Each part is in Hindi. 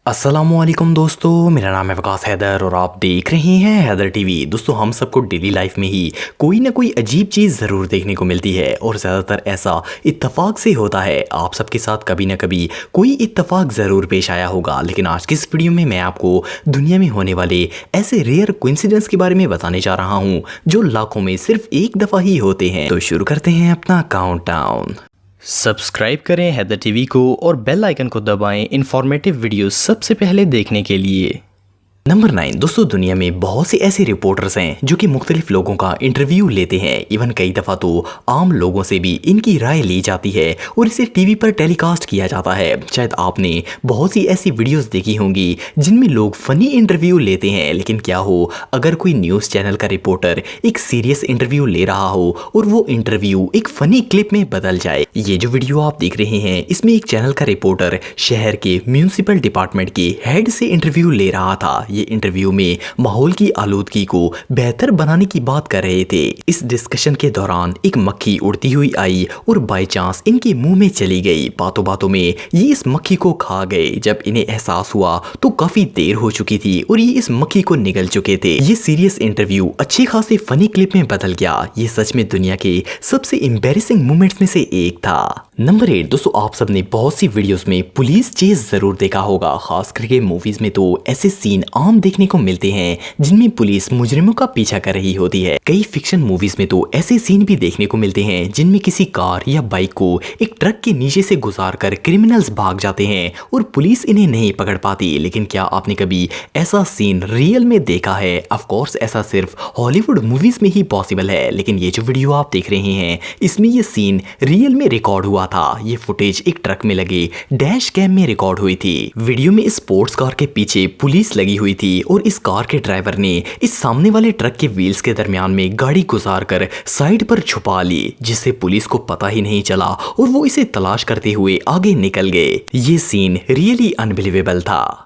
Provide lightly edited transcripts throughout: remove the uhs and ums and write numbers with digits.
अस्सलामुअलैकुम दोस्तों, मेरा नाम है विकास हैदर और आप देख रहे हैं हैदर टीवी। दोस्तों, हम सबको डेली लाइफ में ही कोई ना कोई अजीब चीज़ ज़रूर देखने को मिलती है और ज़्यादातर ऐसा इत्तफाक से होता है। आप सबके साथ कभी ना कभी कोई इत्तफाक ज़रूर पेश आया होगा। लेकिन आज की इस वीडियो में मैं आपको दुनिया में होने वाले ऐसे रेयर कोइंसिडेंस के बारे में बताने जा रहा हूँ जो लाखों में सिर्फ एक दफ़ा ही होते हैं। तो शुरू करते हैं अपना काउंटडाउन। सब्सक्राइब करें हैदर टीवी को और बेल आइकन को दबाएं इंफॉर्मेटिव वीडियो सबसे पहले देखने के लिए। नंबर 9 दोस्तों, दुनिया में बहुत से ऐसे रिपोर्टर्स हैं जो कि मुख्तलिफ लोगों का इंटरव्यू लेते हैं। इवन कई दफ़ा तो आम लोगों से भी इनकी राय ली जाती है और इसे टीवी पर टेलीकास्ट किया जाता है। शायद आपने बहुत सी ऐसी वीडियोस देखी होंगी जिनमें लोग फ़नी इंटरव्यू लेते हैं। लेकिन क्या हो अगर कोई न्यूज़ चैनल का रिपोर्टर एक सीरियस इंटरव्यू ले रहा हो और वो इंटरव्यू एक फ़नी क्लिप में बदल जाए। ये जो वीडियो आप देख रहे हैं इसमें एक चैनल का रिपोर्टर शहर के म्यूनिसिपल डिपार्टमेंट के हेड से इंटरव्यू ले रहा था। ये इंटरव्यू में माहौल की आलूदगी को बेहतर बनाने की बात कर रहे थे। इस डिस्कशन के दौरान एक मक्खी उड़ती हुई आई और बाय चांस इनके मुंह में चली गई। बातों बातों में ये इस मक्खी को खा गए। जब इन्हें एहसास हुआ तो काफी देर हो चुकी थी और ये इस मक्खी को निगल चुके थे। ये सीरियस इंटरव्यू अच्छे खासे फनी क्लिप में बदल गया। ये सच में दुनिया के सबसे एम्बैरेसिंग मोमेंट्स में से एक था। नंबर 8 दोस्तों, आप सबने बहुत सी वीडियोस में पुलिस चेज जरूर देखा होगा। खास करके मूवीज में तो ऐसे सीन आम देखने को मिलते हैं जिनमें पुलिस मुजरिमों का पीछा कर रही होती है। कई फिक्शन मूवीज में तो ऐसे सीन भी देखने को मिलते हैं जिनमें किसी कार या बाइक को एक ट्रक के नीचे से गुजार कर क्रिमिनल्स भाग जाते हैं और पुलिस इन्हें नहीं पकड़ पाती। लेकिन क्या आपने कभी ऐसा सीन रियल में देखा है? ऑफ कोर्स ऐसा सिर्फ हॉलीवुड मूवीज में ही पॉसिबल है। लेकिन ये जो वीडियो आप देख रहे हैं इसमें ये सीन रियल में रिकॉर्ड हुआ था। ये फुटेज एक ट्रक में लगे डैश कैम में रिकॉर्ड हुई थी। वीडियो में स्पोर्ट्स कार के पीछे पुलिस लगी हुई थी और इस कार के ड्राइवर ने इस सामने वाले ट्रक के व्हील्स के दरमियान में गाड़ी गुजार कर साइड पर छुपा ली, जिससे पुलिस को पता ही नहीं चला और वो इसे तलाश करते हुए आगे निकल गए। ये सीन रियली अनबिलीवेबल था।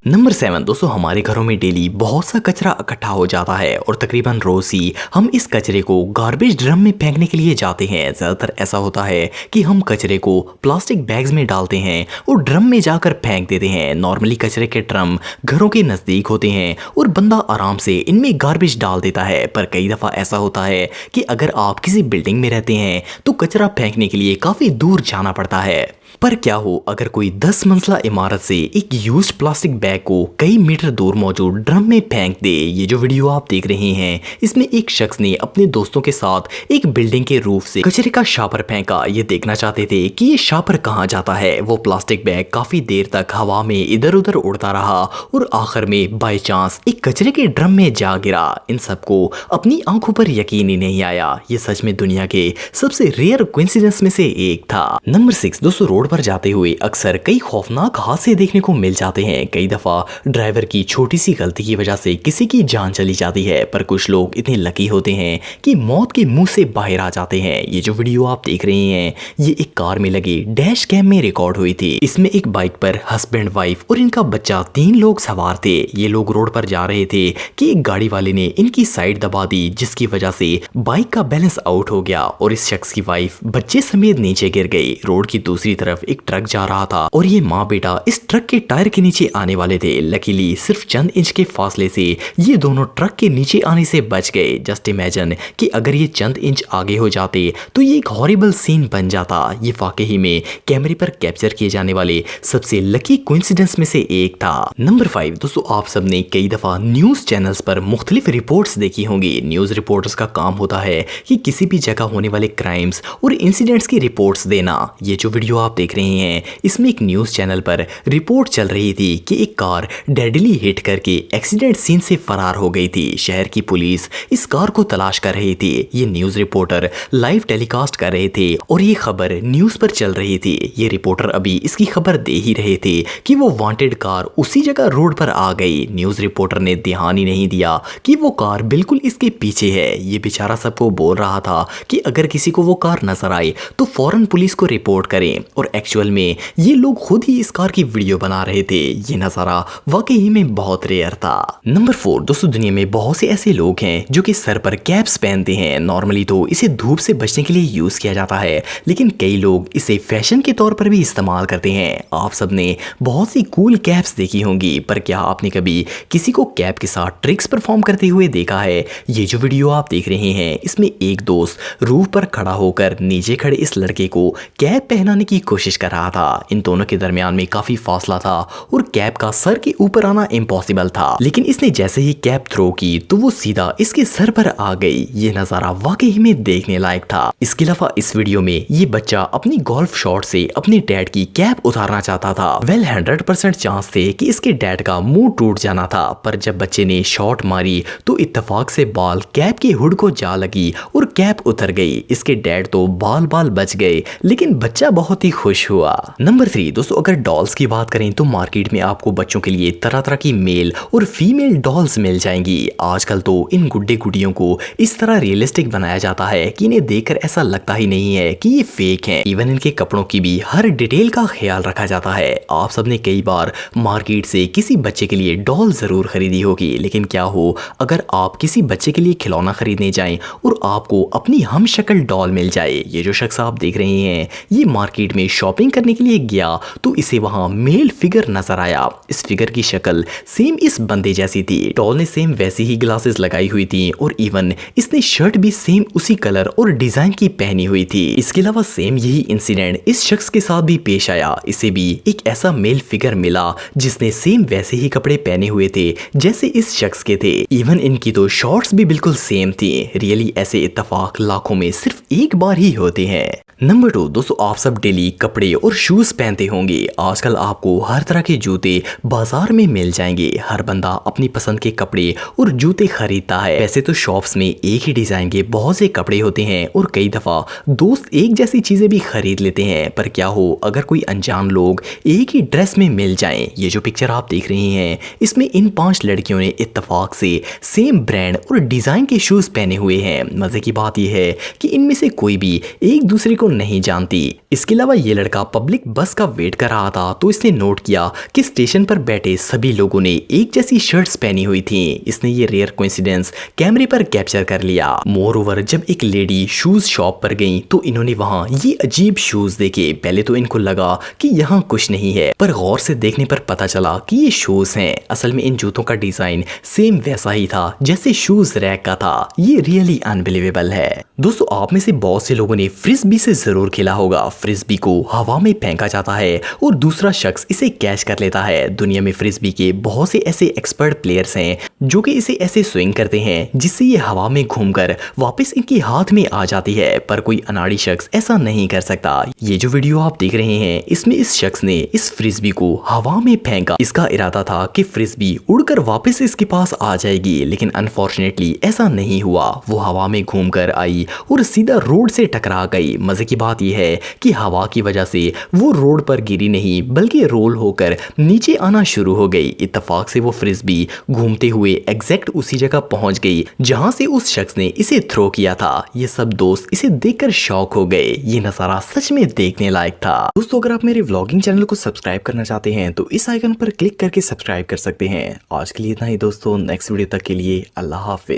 नंबर 7 दोस्तों, हमारे घरों में डेली बहुत सा कचरा इकट्ठा हो जाता है और तकरीबन रोज ही हम इस कचरे को गार्बेज ड्रम में फेंकने के लिए जाते हैं। ज़्यादातर ऐसा होता है कि हम कचरे को प्लास्टिक बैग्स में डालते हैं और ड्रम में जाकर फेंक देते हैं। नॉर्मली कचरे के ड्रम घरों के नज़दीक होते हैं और बंदा आराम से इनमें गार्बेज डाल देता है। पर कई दफ़ा ऐसा होता है कि अगर आप किसी बिल्डिंग में रहते हैं तो कचरा फेंकने के लिए काफ़ी दूर जाना पड़ता है। पर क्या हो अगर कोई 10 मंजिला इमारत से एक यूज्ड प्लास्टिक बैग को कई मीटर दूर मौजूद ड्रम में फेंक दे। ये जो वीडियो आप देख रहे हैं इसमें एक शख्स ने अपने दोस्तों के साथ एक बिल्डिंग के रूफ से कचरे का शापर फेंका। ये देखना चाहते थे कि ये शापर कहाँ जाता है। वो प्लास्टिक बैग काफी देर तक हवा में इधर उधर उड़ता रहा और आखिर में बाय चांस एक कचरे के ड्रम में जा गिरा। इन सबको अपनी आंखों पर यकीन ही नहीं आया। ये सच में दुनिया के सबसे रेयर कोइंसिडेंस में से एक था। नंबर 6 दोस्तों, रोड पर जाते हुए अक्सर कई खौफनाक हादसे देखने को मिल जाते हैं। कई दफा ड्राइवर की छोटी सी गलती की वजह से किसी की जान चली जाती है। पर कुछ लोग इतने लकी होते हैं कि मौत के मुंह से बाहर आ जाते हैं। ये जो वीडियो आप देख रहे हैं ये एक कार में लगे डैश कैम में रिकॉर्ड हुई थी। इसमें एक बाइक पर हस्बैंड वाइफ और इनका बच्चा 3 लोग सवार थे। ये लोग रोड पर जा रहे थे कि एक गाड़ी वाले ने इनकी साइड दबा दी, जिसकी वजह से बाइक का बैलेंस आउट हो गया और इस शख्स की वाइफ बच्चे समेत नीचे गिर गई। रोड की दूसरी तरफ एक ट्रक जा रहा था और ये माँ बेटा इस ट्रक के टायर के नीचे आने वाले थे। लकीली सिर्फ चंद इंच के फासले से ये दोनों ट्रक के नीचे आने से बच गए। जस्ट इमेजिन कि अगर ये चंद इंच आगे हो जाते तो ये एक हॉरिबल सीन बन जाता। ये वाकई में कैमरे पर कैप्चर किए जाने वाले सबसे लकी कोइंसिडेंस में से एक था। नंबर 5 दोस्तों, आप सबने कई दफा न्यूज चैनल्स पर मुख्तलिफ रिपोर्ट्स देखी होंगी। न्यूज रिपोर्टर्स का काम होता है कि किसी भी जगह होने वाले क्राइम्स और इंसिडेंट्स की रिपोर्ट्स देना। ये जो वीडियो आप देख रहे हैं इसमें एक न्यूज चैनल पर रिपोर्ट चल रही थी कि एक कार डेडली हिट करके एक्सीडेंट सीन से फरार हो गई थी। शहर की पुलिस इस कार को तलाश कर रही थी। ये न्यूज रिपोर्टर लाइव टेलीकास्ट कर रहे थे और ये खबर न्यूज पर चल रही थी। ये रिपोर्टर अभी इसकी खबर दे ही रहे थे कि वो वांटेड कार उसी जगह रोड पर आ गई। न्यूज रिपोर्टर ने ध्यान ही नहीं दिया कि वो कार बिल्कुल इसके पीछे है। ये बेचारा सबको बोल रहा था कि अगर किसी को वो कार नजर आए तो फौरन पुलिस को रिपोर्ट करें। और और एक्चुअल में ये लोग खुद ही इस कार की वीडियो बना रहे थे। ये नज़ारा वाकई में बहुत रेयर था। नंबर 4 दोस्तों, दुनिया में बहुत से ऐसे लोग हैं जो कि सर पर कैप्स पहनते हैं। नॉर्मली तो इसे धूप से बचने के लिए यूज किया जाता है, लेकिन कई लोग इसे फैशन के तौर पर भी इस्तेमाल करते हैं। आप सबने बहुत सी कूल कैप्स देखी होंगी, पर क्या आपने कभी किसी को कैप के साथ ट्रिक्स परफॉर्म करते हुए देखा है? ये जो वीडियो आप देख रहे हैं, इसमें एक दोस्त रूफ पर खड़ा होकर नीचे खड़े इस लड़के को कैप पहनाने की कोशिश कर रहा था। इन दोनों के दरमियान में काफी फासला था और कैप का सर के ऊपर आना इम्पॉसिबल था, लेकिन इसने जैसे ही कैप थ्रो की तो वो सीधा इसके सर पर आ गई। ये नजारा वाकई में देखने लायक था। इसके अलावा इस वीडियो में ये बच्चा अपनी गोल्फ शॉट से अपने डैड की कैप उतारना चाहता था। 100% चांस थे कि इसके डैड का मुंह टूट जाना था, पर जब बच्चे ने शॉट मारी तो इत्तेफाक से बाल कैप के हुड को जा लगी और कैप उतर गई। इसके डैड तो बाल बच गए, लेकिन बच्चा बहुत ही खुश हुआ। नंबर 3 दोस्तों, अगर डॉल्स की बात करें तो मार्केट में आपको बच्चों के लिए तरह तरह की मेल और फीमेल डॉल्स मिल जाएंगी। आजकल तो इन गुड्डे गुडियों को इस तरह रियलिस्टिक बनाया जाता है कि इन्हें देखकर ऐसा लगता ही नहीं है कि ये फेक हैं। इवन इनके कपड़ों की भी हर डिटेल का ख्याल रखा जाता है। आप सबने कई बार मार्केट से किसी बच्चे के लिए डॉल जरूर खरीदी होगी, लेकिन क्या हो अगर आप किसी बच्चे के लिए खिलौना खरीदने जाएं और आपको अपनी हम शक्ल डॉल मिल जाए। ये जो शख्स आप देख रहे हैं, ये मार्केट में शॉपिंग करने के लिए गया तो इसे वहां मेल फिगर नजर आया। इस फिगर की शक्ल सेम इस बंदे जैसी थी। डॉल ने सेम वैसी ही ग्लासेस लगाई हुई थी और इवन इसने शर्ट भी सेम उसी कलर और डिजाइन की पहनी हुई थी। इसके अलावा सेम यही इंसिडेंट इस शख्स के साथ भी पेश आया। इसे भी एक ऐसा मेल फिगर मिला जिसने सेम वैसे ही कपड़े पहने हुए थे जैसे इस शख्स के थे। इवन इनकी तो शॉर्ट्स भी बिल्कुल सेम थी। रियली ऐसे इत्तेफाक लाखों में सिर्फ एक बार ही होते हैं। नंबर 2 दोस्तों, आप सब डेली कपड़े और शूज पहनते होंगे। आजकल आपको हर तरह के जूते बाजार में मिल जाएंगे। हर बंदा अपनी पसंद के कपड़े और जूते खरीदता है। वैसे तो शॉप्स में एक ही डिजाइन के बहुत से कपड़े होते हैं और कई दफा दोस्त एक जैसी चीजें भी खरीद लेते हैं, पर क्या हो अगर कोई अनजान लोग एक ही ड्रेस में मिल जाएं। ये जो पिक्चर आप देख रहे हैं, इसमें इन 5 लड़कियों ने इत्तेफाक से सेम ब्रांड और डिजाइन के शूज पहने हुए हैं। मजे की बात यह है कि इनमें से कोई भी एक दूसरे को नहीं जानती। इसके अलावा ये लड़का पब्लिक बस का वेट कर रहा था तो इसने नोट किया कि स्टेशन पर बैठे सभी लोगों ने एक जैसी शर्ट्स पहनी हुई थी। इसने ये रेयर कोइंसिडेंस कैमरे पर कैप्चर कर लिया। मोर ओवर जब एक लेडी शूज शॉप पर गई तो इन्होंने वहां ये अजीब शूज देखे। पहले तो इनको लगा कि यहाँ कुछ नहीं है, पर गौर से देखने पर पता चला कि ये शूज हैं। असल में इन जूतों का डिजाइन सेम वैसा ही था जैसे शूज रैक का था। ये रियली अनबिलीवेबल है। दोस्तों, आप में से बहुत से लोगों ने फ्रिस्बी से जरूर खेला होगा। फ्रिस्बी को हवा में फेंका जाता है और दूसरा शख्स इसे कैच कर लेता है। दुनिया में फ्रिस्बी के बहुत से ऐसे एक्सपर्ट प्लेयर्स हैं जो कि इसे ऐसे स्विंग करते हैं जिससे ये हवा में घूमकर वापस इनके हाथ में आ जाती है, पर कोई अनाड़ी शख्स ऐसा नहीं कर सकता। ये जो वीडियो आप देख रहे हैं, इसमें इस शख्स ने इस फ्रिस्बी को हवा में फेंका। इसका इरादा था कि फ्रिस्बी उड़कर वापस इसके पास आ जाएगी, लेकिन अनफॉर्चुनेटली ऐसा नहीं हुआ। वो हवा में घूमकर आई और सीधा रोड से टकरा गई। मजे की बात यह है कि हवा की वजह से वो रोड पर गिरी नहीं, बल्कि रोल होकर नीचे आना शुरू हो गई। इत्तेफाक से वो फ्रिस्बी घूमते हुए एग्जैक्ट उसी जगह पहुंच गई जहां से उस शख्स ने इसे थ्रो किया था। ये सब दोस्त इसे देखकर शॉक हो गए। ये नजारा सच में देखने लायक था। दोस्तों, अगर आप मेरे व्लॉगिंग चैनल को सब्सक्राइब करना चाहते हैं तो इस आइकन पर क्लिक करके सब्सक्राइब कर सकते हैं। आज के लिए इतना ही दोस्तों, नेक्स्ट वीडियो तक के लिए अल्लाह हाफिज।